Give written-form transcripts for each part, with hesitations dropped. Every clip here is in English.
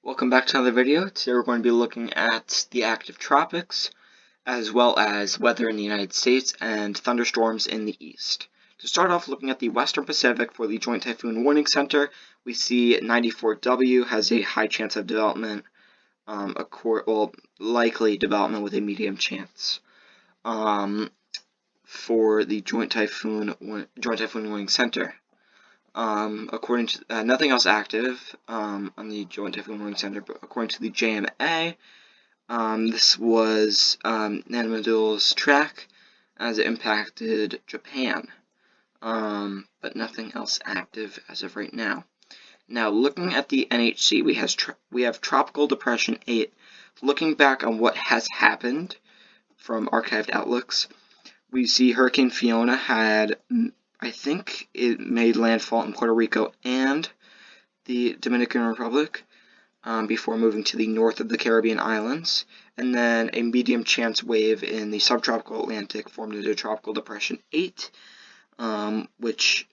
Welcome back to another video. Today we're going to be looking at the active tropics, as well as weather in the United States and thunderstorms in the east. To start off, looking at the Western Pacific for the Joint Typhoon Warning Center, we see 94W has a high chance of development, likely development with a medium chance. For the Joint Typhoon Warning Center. According to nothing else active on the Joint Typhoon Warning Center, but according to the JMA, this was Nanomedulla's track as it impacted Japan, but nothing else active as of right now. Now, looking at the NHC, we have Tropical Depression 8. Looking back on what has happened from archived outlooks, we see Hurricane Fiona had, I think it made landfall in Puerto Rico and the Dominican Republic before moving to the north of the Caribbean islands, and then a medium chance wave in the subtropical Atlantic formed into Tropical Depression 8, which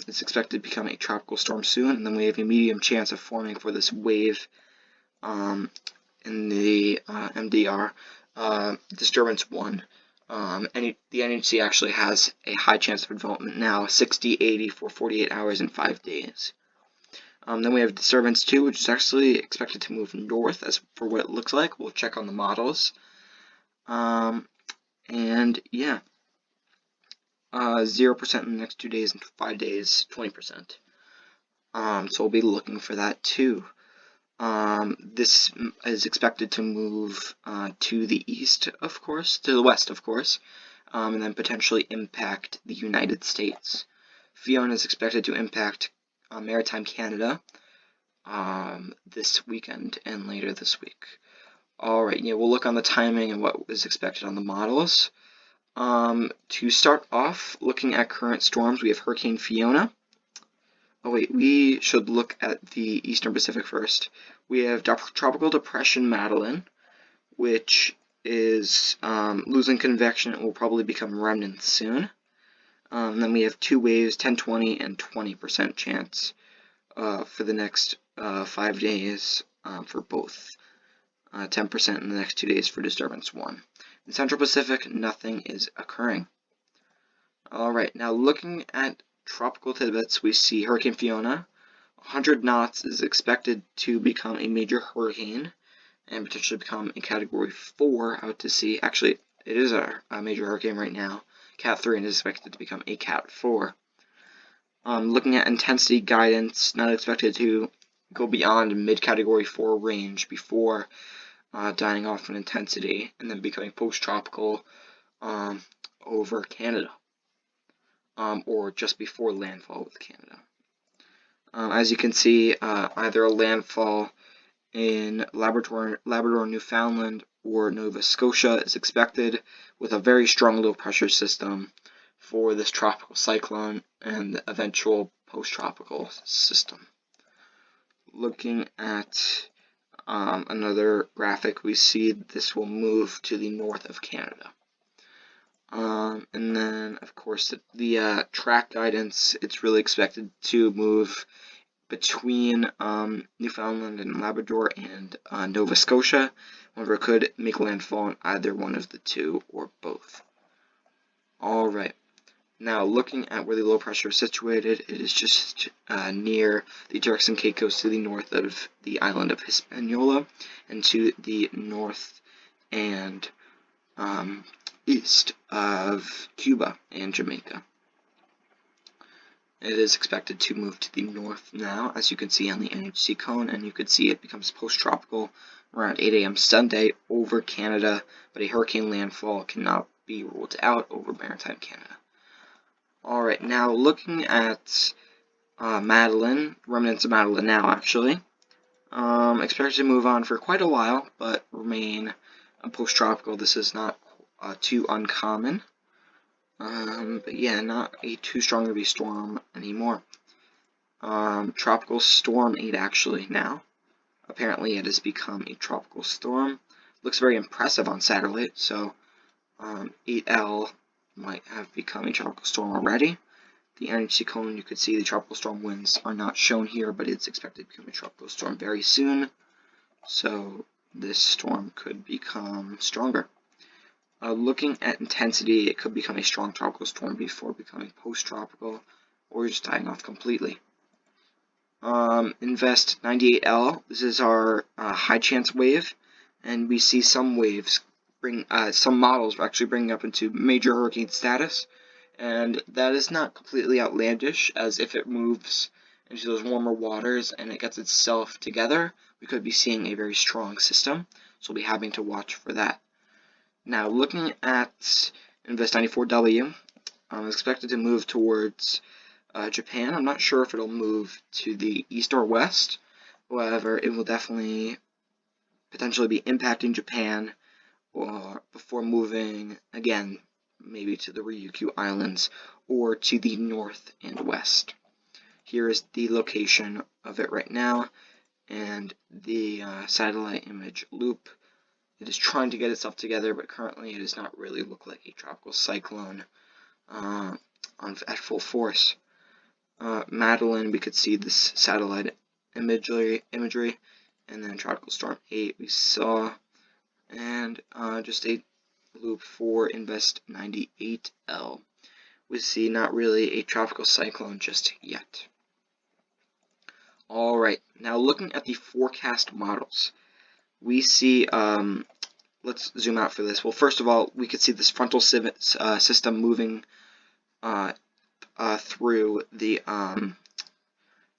is expected to become a tropical storm soon, and then we have a medium chance of forming for this wave in the MDR, Disturbance 1. The NHC actually has a high chance of development now, 60-80 for 48 hours and 5 days. Then we have Disturbance 2, which is actually expected to move north as for what it looks like. We'll check on the models. And yeah, 0% in the next 2 days and 5 days, 20%. So we'll be looking for that too. This is expected to move to the east, of course, to the west, of course, and then potentially impact the United States. Fiona is expected to impact Maritime Canada this weekend and later this week. Alright, yeah, we'll look on the timing and what is expected on the models. To start off, looking at current storms, we have Hurricane Fiona. Oh wait, we should look at the Eastern Pacific first. We have Tropical Depression Madeline, which is losing convection and will probably become remnant soon. Then we have two waves, 10, 20, and 20% chance for the next 5 days for both. 10% in the next 2 days for Disturbance 1. In the Central Pacific, nothing is occurring. Alright, now looking at tropical tidbits, we see Hurricane Fiona. 100 knots is expected to become a major hurricane and potentially become a Category 4 out to sea. Actually, it is a major hurricane right now, Cat 3, and is expected to become a Cat 4. Looking at intensity guidance, not expected to go beyond mid-Category 4 range before dying off in intensity and then becoming post-tropical over Canada. Or just before landfall with Canada. As you can see, either a landfall in Labrador, Newfoundland, or Nova Scotia is expected with a very strong low pressure system for this tropical cyclone and the eventual post-tropical system. Looking at another graphic, we see this will move to the north of Canada. And then, of course, the track guidance, it's really expected to move between Newfoundland and Labrador and Nova Scotia. However, it could make landfall in either one of the two or both. Alright, now looking at where the low pressure is situated, it is just near the Turks and Caicos to the north of the island of Hispaniola and to the north and east of Cuba and Jamaica. It is expected to move to the north now, as you can see on the NHC cone, and you can see it becomes post-tropical around 8 a.m. Sunday over Canada, but a hurricane landfall cannot be ruled out over Maritime Canada. Alright, now looking at Madeline, remnants of Madeline now actually, expected to move on for quite a while, but remain post-tropical. This is not too uncommon, but yeah, not a too strong of a storm anymore. Tropical Storm 8 actually now. Apparently it has become a tropical storm. Looks very impressive on satellite, so 8L might have become a tropical storm already. The NHC cone, you could see the tropical storm winds are not shown here, but it's expected to become a tropical storm very soon. so this storm could become stronger. Looking at intensity, it could become a strong tropical storm before becoming post-tropical, or just dying off completely. Invest 98L. This is our high chance wave, and we see some waves some models actually bringing up into major hurricane status, and that is not completely outlandish, as if it moves into those warmer waters and it gets itself together, we could be seeing a very strong system, so we'll be having to watch for that. Now, looking at Invest 94W, it's expected to move towards Japan. I'm not sure if it'll move to the east or west. However, it will definitely potentially be impacting Japan or before moving again, maybe to the Ryukyu Islands or to the north and west. Here is the location of it right now and the satellite image loop. It is trying to get itself together, but currently it does not really look like a tropical cyclone at full force. Madeline, we could see this satellite imagery, and then Tropical Storm 8 we saw, and just a loop for Invest 98L. We see not really a tropical cyclone just yet. Alright, now looking at the forecast models, we see, let's zoom out for this. Well, first of all, we could see this frontal system moving through the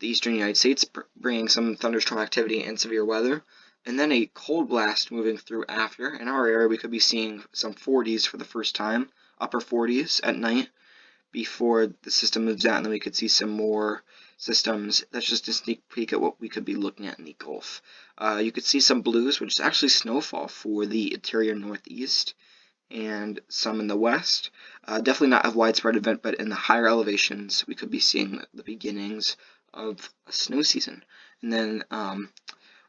eastern United States, bringing some thunderstorm activity and severe weather, and then a cold blast moving through after. In our area, we could be seeing some 40s for the first time, upper 40s at night before the system moves out, and then we could see some more systems. That's just a sneak peek at what we could be looking at in the Gulf. You could see some blues, which is actually snowfall for the interior northeast, and some in the west. Definitely not a widespread event, but in the higher elevations, we could be seeing the beginnings of a snow season. And then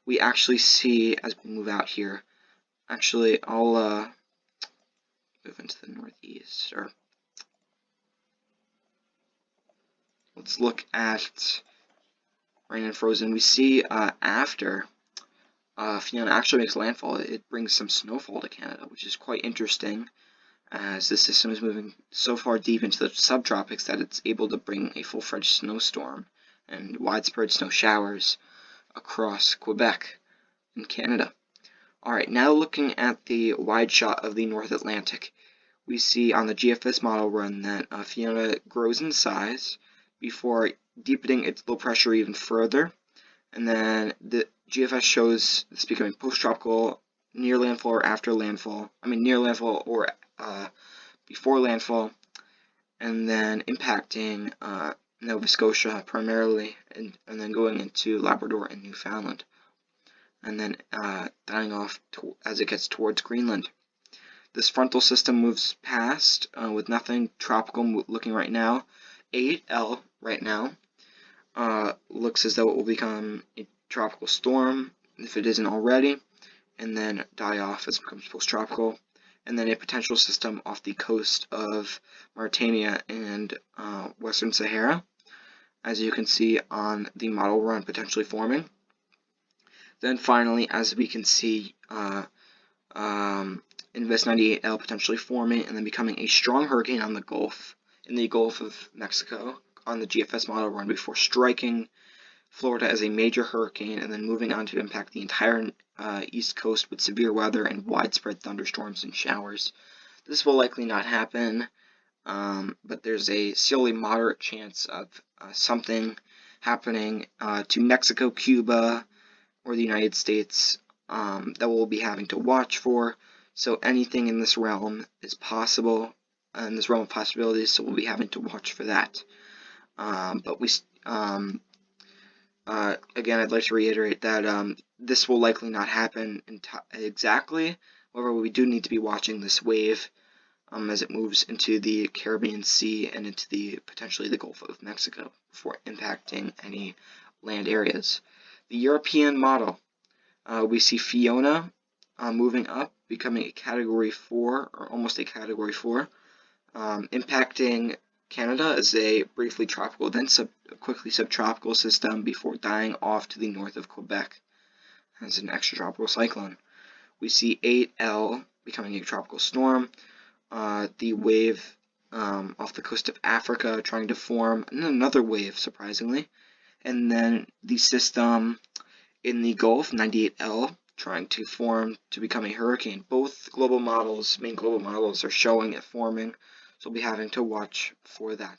we actually see, as we move out here, actually I'll move into the northeast, or let's look at rain and frozen. We see after Fiona actually makes landfall, it brings some snowfall to Canada, which is quite interesting, as the system is moving so far deep into the subtropics that it's able to bring a full-fledged snowstorm and widespread snow showers across Quebec and Canada. Alright, now looking at the wide shot of the North Atlantic, we see on the GFS model run that Fiona grows in size before deepening its low pressure even further, and then the GFS shows this becoming post-tropical, near landfall or after landfall. Near landfall or before landfall, and then impacting Nova Scotia primarily, and then going into Labrador and Newfoundland, and then dying off as it gets towards Greenland. This frontal system moves past with nothing tropical looking right now. 8L right now looks as though it will become a tropical storm if it isn't already, and then die off as it becomes post-tropical, and then a potential system off the coast of Mauritania and Western Sahara, as you can see on the model run potentially forming. Then finally, as we can see, Invest 98L potentially forming and then becoming a strong hurricane on the Gulf, in the Gulf of Mexico on the GFS model run before striking Florida as a major hurricane and then moving on to impact the entire East Coast with severe weather and widespread thunderstorms and showers. This will likely not happen, but there's a still a moderate chance of something happening to Mexico, Cuba, or the United States that we'll be having to watch for. So anything in this realm is possible, in this realm of possibilities, so we'll be having to watch for that. But we again, I'd like to reiterate that this will likely not happen exactly. However, we do need to be watching this wave as it moves into the Caribbean Sea and into potentially the Gulf of Mexico before impacting any land areas. The European model, we see Fiona moving up, becoming a Category 4, or almost a Category 4, impacting Canada as a briefly tropical, then quickly subtropical system before dying off to the north of Quebec. as an extratropical cyclone. We see 8L becoming a tropical storm, the wave off the coast of Africa trying to form, and another wave, surprisingly, and then the system in the Gulf, 98L, trying to form to become a hurricane. Both global models, main global models, are showing it forming, so we'll be having to watch for that.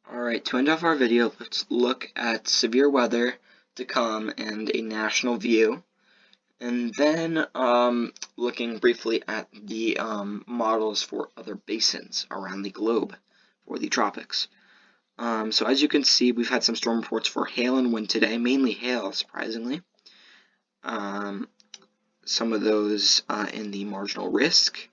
Alright, to end off our video, let's look at severe weather to come and a national view. And then looking briefly at the models for other basins around the globe for the tropics. So as you can see, we've had some storm reports for hail and wind today, mainly hail, surprisingly. Some of those in the marginal risk.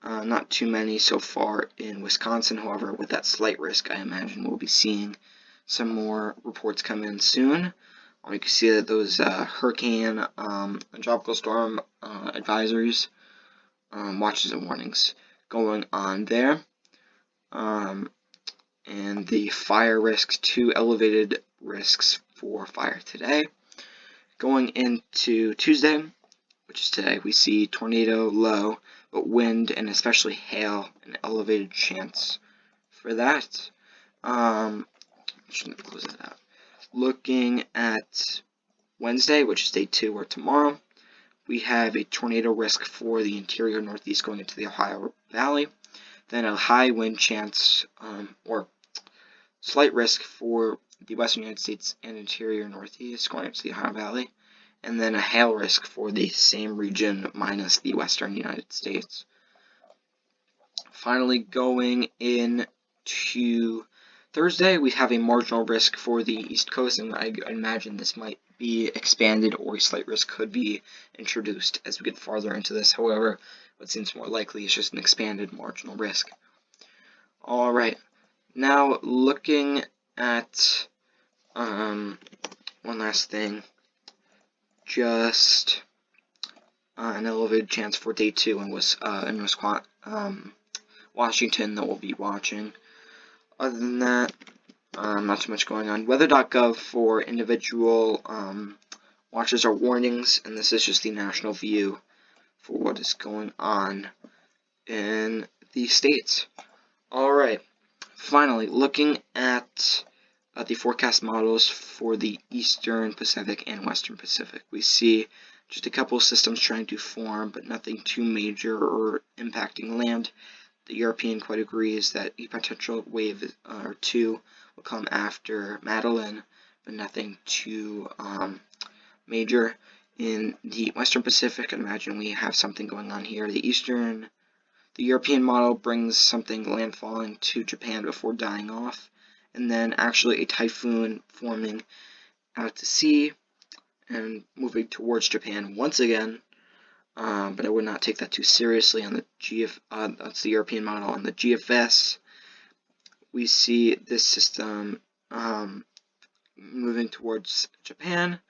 Not too many so far in Wisconsin, however, with that slight risk, I imagine we'll be seeing some more reports come in soon. You can see that those hurricane and tropical storm advisories, watches and warnings going on there. And the fire risks, 2 elevated risks for fire today. Going into Tuesday, which is today, we see tornado low, but wind and especially hail, an elevated chance for that. I'm just going to close that out. Looking at Wednesday, which is day 2 or tomorrow, we have a tornado risk for the interior northeast going into the Ohio Valley. Then a high wind chance, or slight risk for the western United States and interior northeast going into the Ohio Valley. And then a hail risk for the same region minus the western United States. Finally, going into Thursday, we have a marginal risk for the East Coast, and I imagine this might be expanded or a slight risk could be introduced as we get farther into this. However, what seems more likely is just an expanded marginal risk. Alright, now looking at one last thing. Just an elevated chance for day 2 in Washington that we'll be watching. Other than that, not too much going on. Weather.gov for individual watches or warnings, and this is just the national view for what is going on in the states. Alright, finally, looking at the forecast models for the Eastern Pacific and Western Pacific. We see just a couple of systems trying to form, but nothing too major or impacting land. The European quite agrees that a potential wave or 2 will come after Madeline, but nothing too major. In the Western Pacific, I imagine we have something going on here. The European model brings something landfalling to Japan before dying off, and then actually a typhoon forming out to sea and moving towards Japan once again. But I would not take that too seriously on the that's the European model. On the GFS, we see this system moving towards Japan,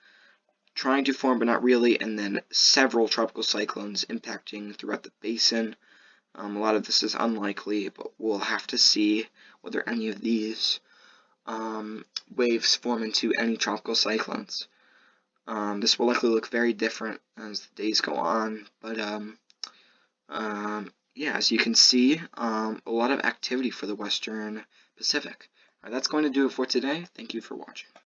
trying to form but not really, and then several tropical cyclones impacting throughout the basin. A lot of this is unlikely, but we'll have to see whether any of these waves form into any tropical cyclones. This will likely look very different as the days go on, but yeah, as you can see, a lot of activity for the Western Pacific. That's going to do it for today. Thank you for watching.